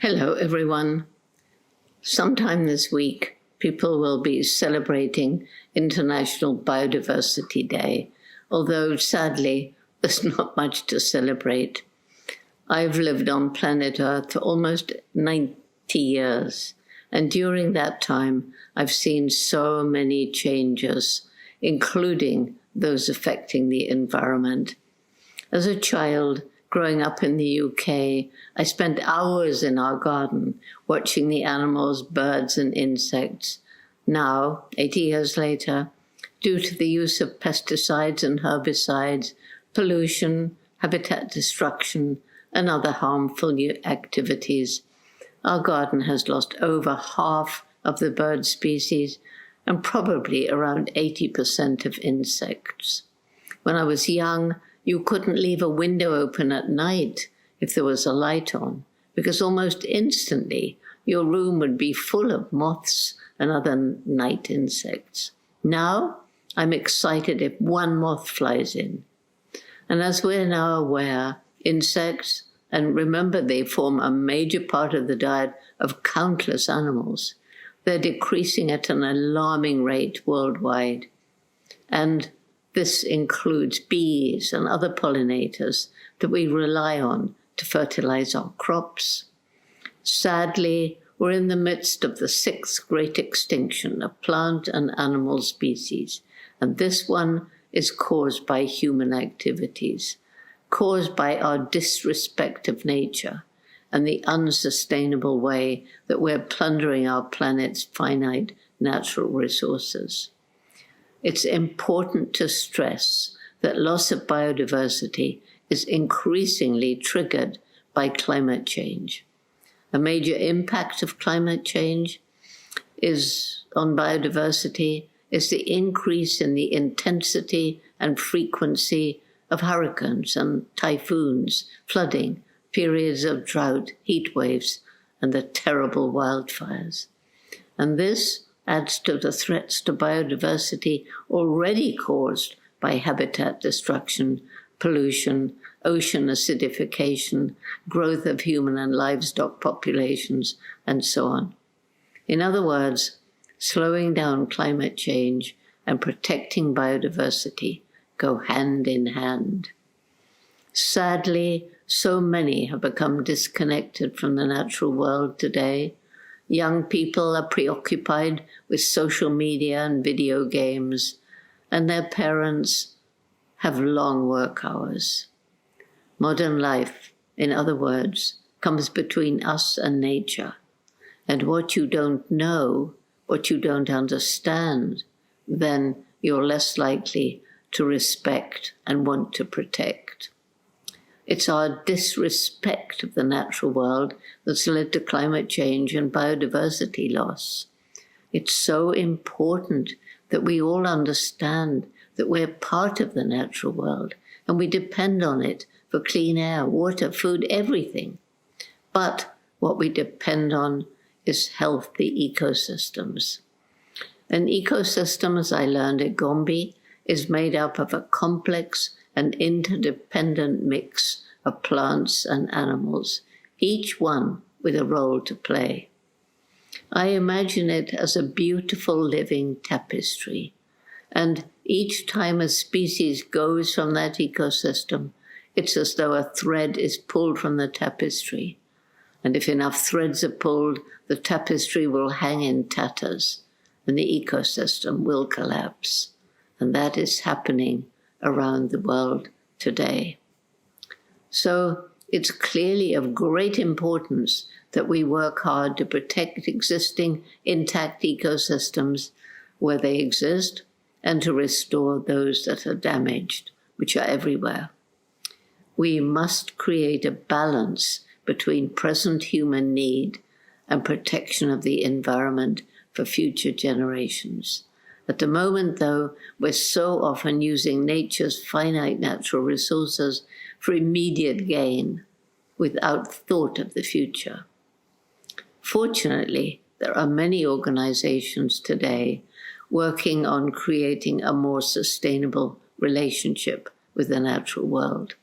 Hello, everyone. Sometime this week, people will be celebrating International Biodiversity Day, although sadly, there's not much to celebrate. I've lived on planet Earth for almost 90 years, and during that time, I've seen so many changes, including those affecting the environment. As a child, growing up in the UK, I spent hours in our garden watching the animals, birds, and insects. Now, 80 years later, due to the use of pesticides and herbicides, pollution, habitat destruction, and other harmful activities, our garden has lost over half of the bird species and probably around 80% of insects. When I was young, you couldn't leave a window open at night if there was a light on, because almost instantly your room would be full of moths and other night insects. Now, I'm excited if one moth flies in. And as we're now aware, insects, and remember they form a major part of the diet of countless animals, they're decreasing at an alarming rate worldwide. And this includes bees and other pollinators that we rely on to fertilize our crops. Sadly, we're in the midst of the sixth great extinction of plant and animal species, and this one is caused by human activities, caused by our disrespect of nature and the unsustainable way that we're plundering our planet's finite natural resources. It's important to stress that loss of biodiversity is increasingly triggered by climate change. A major impact of climate change on biodiversity is the increase in the intensity and frequency of hurricanes and typhoons, flooding, periods of drought, heat waves, and the terrible wildfires. And this adds to the threats to biodiversity already caused by habitat destruction, pollution, ocean acidification, growth of human and livestock populations, and so on. In other words, slowing down climate change and protecting biodiversity go hand in hand. Sadly, so many have become disconnected from the natural world today. Young people are preoccupied with social media and video games, and their parents have long work hours. Modern life, in other words, comes between us and nature, and what you don't know, what you don't understand, then you're less likely to respect and want to protect. It's our disrespect of the natural world that's led to climate change and biodiversity loss. It's so important that we all understand that we're part of the natural world and we depend on it for clean air, water, food, everything. But what we depend on is healthy ecosystems. An ecosystem, as I learned at Gombe, is made up of a complex and interdependent mix of plants and animals, each one with a role to play. I imagine it as a beautiful living tapestry, and each time a species goes from that ecosystem, it's as though a thread is pulled from the tapestry, and if enough threads are pulled, the tapestry will hang in tatters, and the ecosystem will collapse. And that is happening around the world today. So it's clearly of great importance that we work hard to protect existing intact ecosystems where they exist and to restore those that are damaged, which are everywhere. We must create a balance between present human need and protection of the environment for future generations. At the moment, though, we're so often using nature's finite natural resources for immediate gain without thought of the future. Fortunately, there are many organizations today working on creating a more sustainable relationship with the natural world.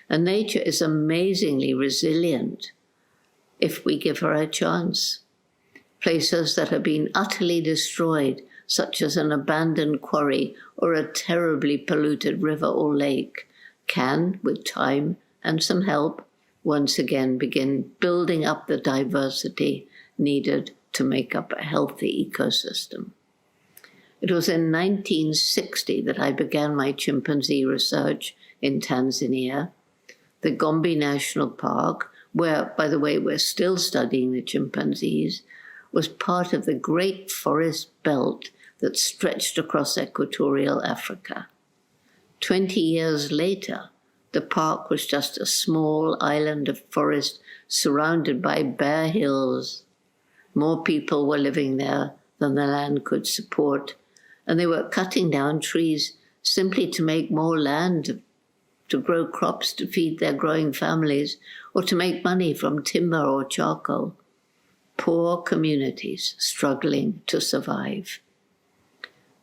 And nature is amazingly resilient. if we give her a chance. Places that have been utterly destroyed, such as an abandoned quarry or a terribly polluted river or lake, can, with time and some help, once again begin building up the diversity needed to make up a healthy ecosystem. It was in 1960 that I began my chimpanzee research in Tanzania. The Gombe National Park, where, by the way, we're still studying the chimpanzees, was part of the great forest belt that stretched across equatorial Africa. 20 years later, the park was just a small island of forest surrounded by bare hills. More people were living there than the land could support, and they were cutting down trees simply to make more land to grow crops to feed their growing families or to make money from timber or charcoal. Poor communities struggling to survive.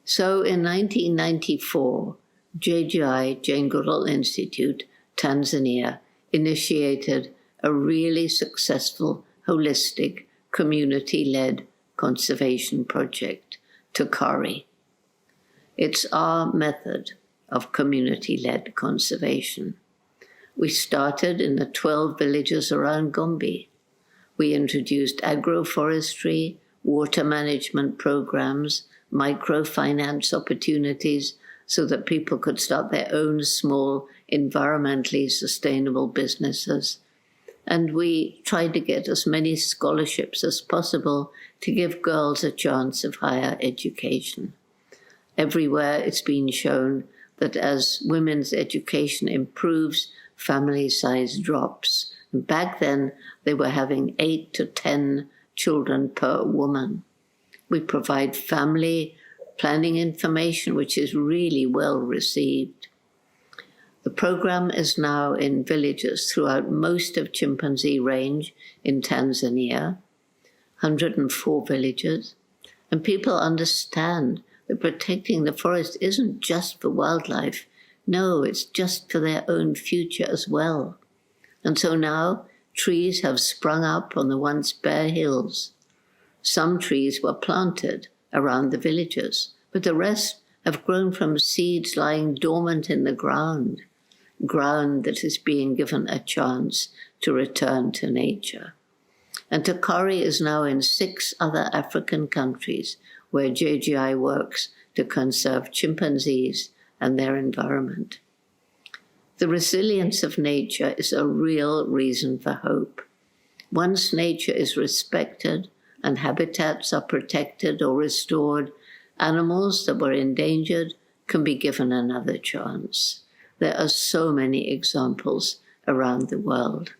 So in 1994, JGI, Jane Goodall Institute, Tanzania, initiated a really successful, holistic, community-led conservation project, Tukari. It's our method of community-led conservation. We started in the 12 villages around Gombe. We introduced agroforestry, water management programs, microfinance opportunities so that people could start their own small, environmentally sustainable businesses. And we tried to get as many scholarships as possible to give girls a chance of higher education. Everywhere it's been shown that as women's education improves, family size drops. And back then, they were having 8 to 10 children per woman. We provide family planning information, which is really well received. The program is now in villages throughout most of chimpanzee range in Tanzania, 104 villages, and people understand that protecting the forest isn't just for wildlife. No, it's just for their own future as well. And so now trees have sprung up on the once bare hills. Some trees were planted around the villages, but the rest have grown from seeds lying dormant in the ground that is being given a chance to return to nature. And Tukari is now in 6 other African countries where JGI works to conserve chimpanzees and their environment. The resilience of nature is a real reason for hope. Once nature is respected and habitats are protected or restored, animals that were endangered can be given another chance. There are so many examples around the world.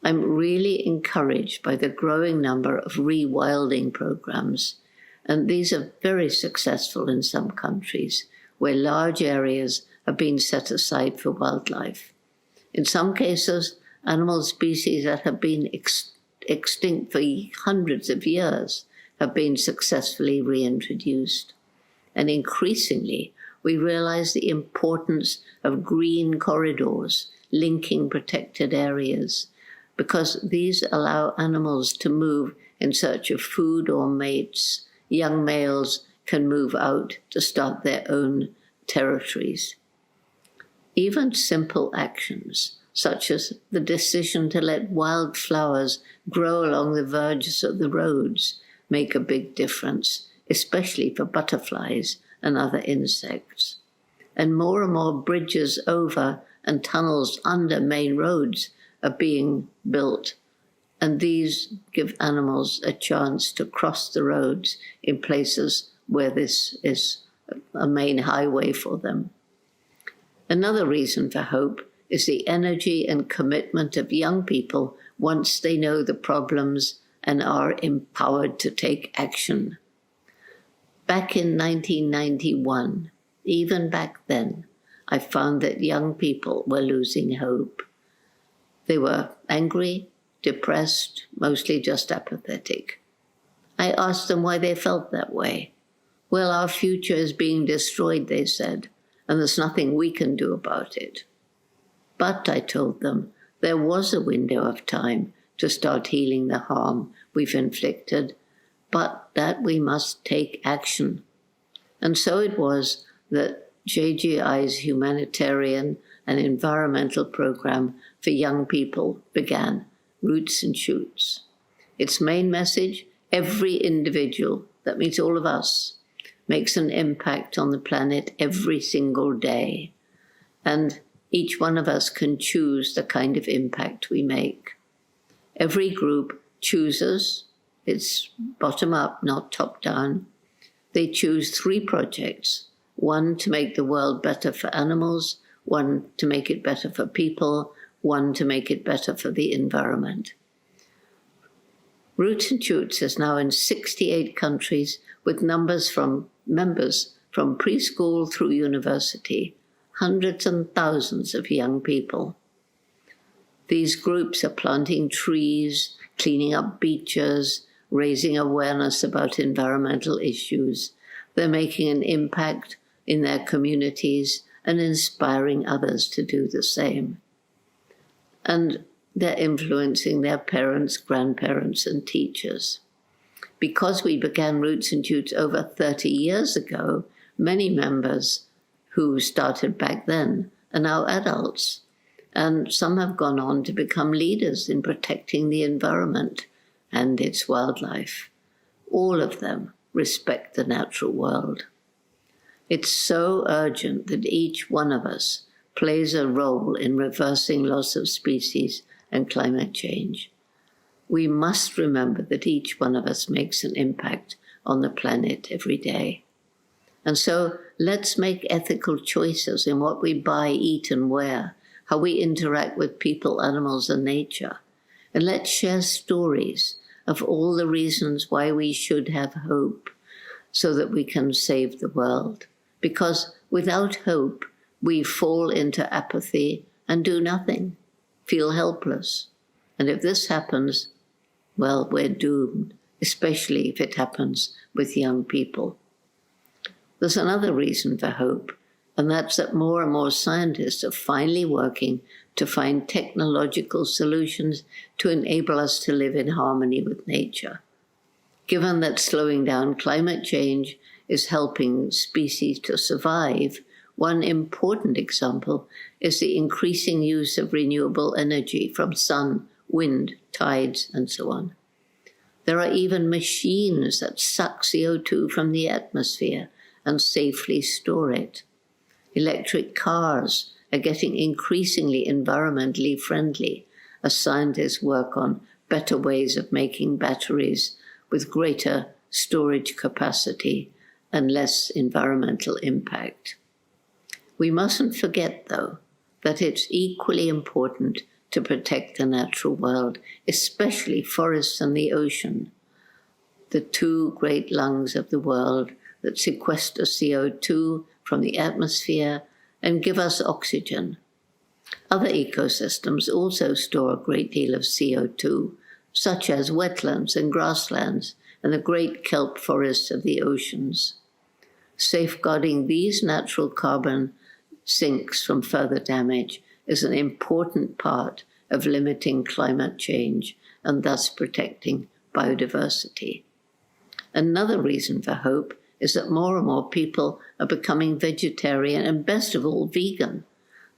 I'm really encouraged by the growing number of rewilding programs, and these are very successful in some countries where large areas have been set aside for wildlife. In some cases, animal species that have been extinct for hundreds of years have been successfully reintroduced. And increasingly, we realize the importance of green corridors linking protected areas, because these allow animals to move in search of food or mates. Young males can move out to start their own territories. Even simple actions, such as the decision to let wildflowers grow along the verges of the roads, make a big difference, especially for butterflies and other insects. And more bridges over and tunnels under main roads are being built, and these give animals a chance to cross the roads in places where this is a main highway for them. Another reason for hope is the energy and commitment of young people once they know the problems and are empowered to take action. Back in 1991, even back then, I found that young people were losing hope. They were angry, depressed, mostly just apathetic. I asked them why they felt that way. Well, our future is being destroyed, they said, and there's nothing we can do about it. But, I told them, there was a window of time to start healing the harm we've inflicted, but that we must take action. And so it was that JGI's humanitarian and environmental program for young people began, Roots and Shoots. Its main message: every individual, that means all of us, makes an impact on the planet every single day. And each one of us can choose the kind of impact we make. Every group chooses, it's bottom up, not top down. They choose 3 projects: one to make the world better for animals, one to make it better for people, one to make it better for the environment. Roots and Shoots is now in 68 countries with members from preschool through university, hundreds and thousands of young people. These groups are planting trees, cleaning up beaches, raising awareness about environmental issues. They're making an impact in their communities and inspiring others to do the same. And they're influencing their parents, grandparents, and teachers. Because we began Roots and Shoots over 30 years ago, many members who started back then are now adults, and some have gone on to become leaders in protecting the environment and its wildlife. All of them respect the natural world. It's so urgent that each one of us plays a role in reversing loss of species and climate change. We must remember that each one of us makes an impact on the planet every day. And so let's make ethical choices in what we buy, eat, and wear, how we interact with people, animals, and nature. And let's share stories of all the reasons why we should have hope so that we can save the world. Because without hope, we fall into apathy and do nothing, feel helpless. And if this happens, well, we're doomed, especially if it happens with young people. There's another reason for hope, and that's that more and more scientists are finally working to find technological solutions to enable us to live in harmony with nature. Given that slowing down climate change is helping species to survive, one important example is the increasing use of renewable energy from sun, wind, tides, and so on. There are even machines that suck CO2 from the atmosphere and safely store it. Electric cars are getting increasingly environmentally friendly as scientists work on better ways of making batteries with greater storage capacity and less environmental impact. We mustn't forget, though, that it's equally important to protect the natural world, especially forests and the ocean, the 2 great lungs of the world that sequester CO2 from the atmosphere and give us oxygen. Other ecosystems also store a great deal of CO2, such as wetlands and grasslands and the great kelp forests of the oceans. Safeguarding these natural carbon sinks from further damage is an important part of limiting climate change and thus protecting biodiversity. Another reason for hope is that more and more people are becoming vegetarian and, best of all, vegan.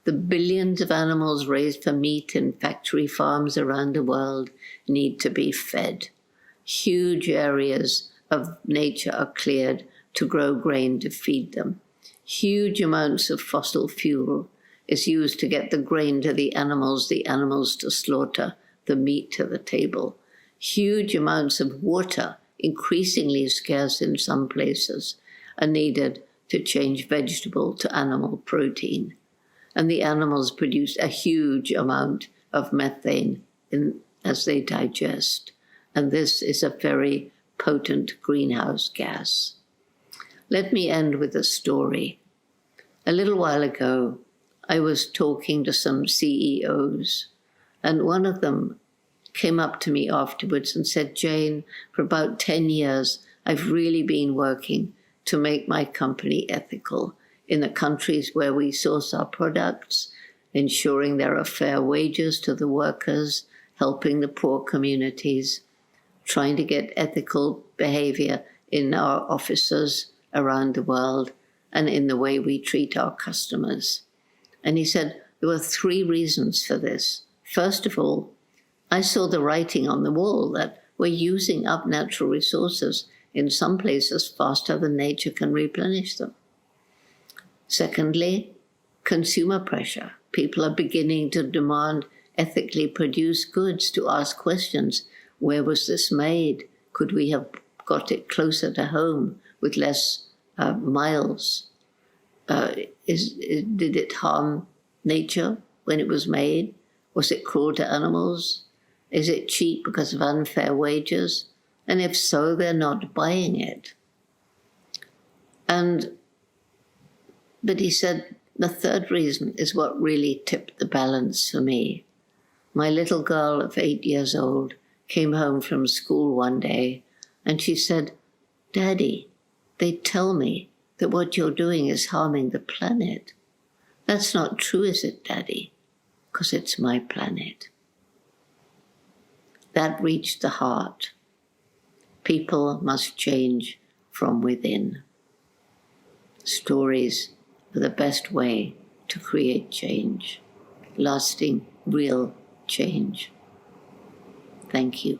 The billions of animals raised for meat in factory farms around the world need to be fed. Huge areas of nature are cleared to grow grain to feed them. Huge amounts of fossil fuel is used to get the grain to the animals to slaughter, the meat to the table. Huge amounts of water, increasingly scarce in some places, are needed to change vegetable to animal protein. And the animals produce a huge amount of methane as they digest. And this is a very potent greenhouse gas. Let me end with a story. A little while ago, I was talking to some CEOs, and one of them came up to me afterwards and said, "Jane, for about 10 years, I've really been working to make my company ethical in the countries where we source our products, ensuring there are fair wages to the workers, helping the poor communities, trying to get ethical behavior in our offices around the world and in the way we treat our customers. And he said there were 3 reasons for this. First of all, I saw the writing on the wall that we're using up natural resources in some places faster than nature can replenish them. Secondly, consumer pressure. People are beginning to demand ethically produced goods, to ask questions. Where was this made? Could we have got it closer to home with less miles? Did it harm nature when it was made? Was it cruel to animals? Is it cheap because of unfair wages? And if so, they're not buying it. But he said the third reason is what really tipped the balance for me. My little girl of 8 years old came home from school one day and she said, "Daddy, they tell me that what you're doing is harming the planet. That's not true, is it, Daddy? Because it's my planet." That reached the heart. People must change from within. Stories are the best way to create change, lasting, real change. Thank you.